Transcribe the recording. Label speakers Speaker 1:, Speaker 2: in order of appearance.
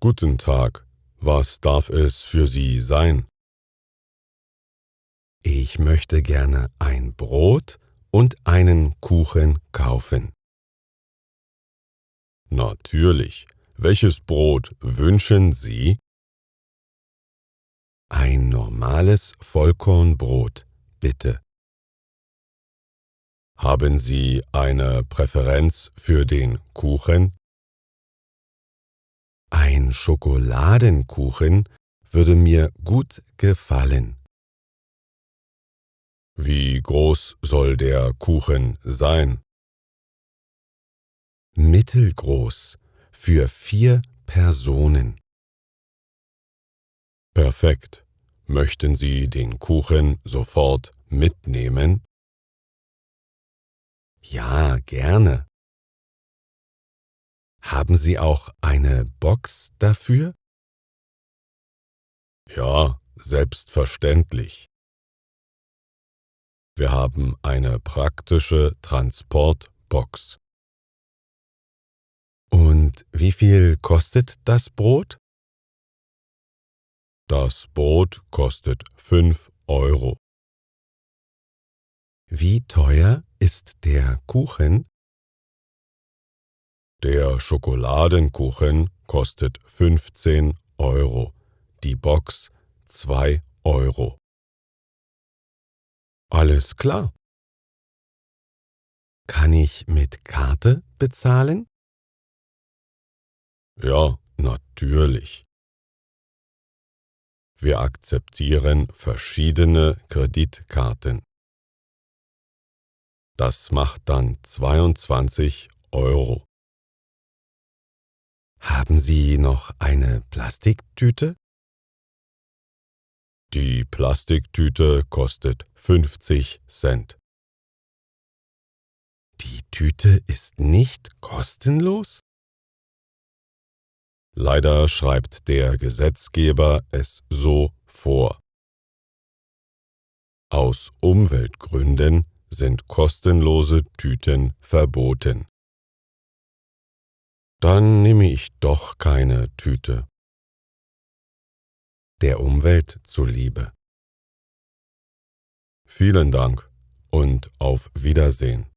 Speaker 1: Guten Tag, was darf es für Sie sein?
Speaker 2: Ich möchte gerne ein Brot und einen Kuchen kaufen.
Speaker 1: Natürlich, welches Brot wünschen Sie?
Speaker 2: Ein normales Vollkornbrot, bitte.
Speaker 1: Haben Sie eine Präferenz für den Kuchen?
Speaker 2: Ein Schokoladenkuchen würde mir gut gefallen.
Speaker 1: Wie groß soll der Kuchen sein?
Speaker 2: Mittelgroß für 4 Personen.
Speaker 1: Perfekt. Möchten Sie den Kuchen sofort mitnehmen?
Speaker 2: Ja, gerne. Haben Sie auch eine Box dafür?
Speaker 1: Ja, selbstverständlich. Wir haben eine praktische Transportbox.
Speaker 2: Und wie viel kostet das Brot?
Speaker 1: Das Brot kostet 5 Euro.
Speaker 2: Wie teuer ist der Kuchen?
Speaker 1: Der Schokoladenkuchen kostet 15 Euro, die Box 2 Euro.
Speaker 2: Alles klar. Kann ich mit Karte bezahlen?
Speaker 1: Ja, natürlich. Wir akzeptieren verschiedene Kreditkarten. Das macht dann 22 Euro.
Speaker 2: Haben Sie noch eine Plastiktüte?
Speaker 1: Die Plastiktüte kostet 50 Cent.
Speaker 2: Die Tüte ist nicht kostenlos?
Speaker 1: Leider schreibt der Gesetzgeber es so vor. Aus Umweltgründen sind kostenlose Tüten verboten. Dann nehme ich doch keine Tüte.
Speaker 2: Der Umwelt zuliebe.
Speaker 1: Vielen Dank und auf Wiedersehen.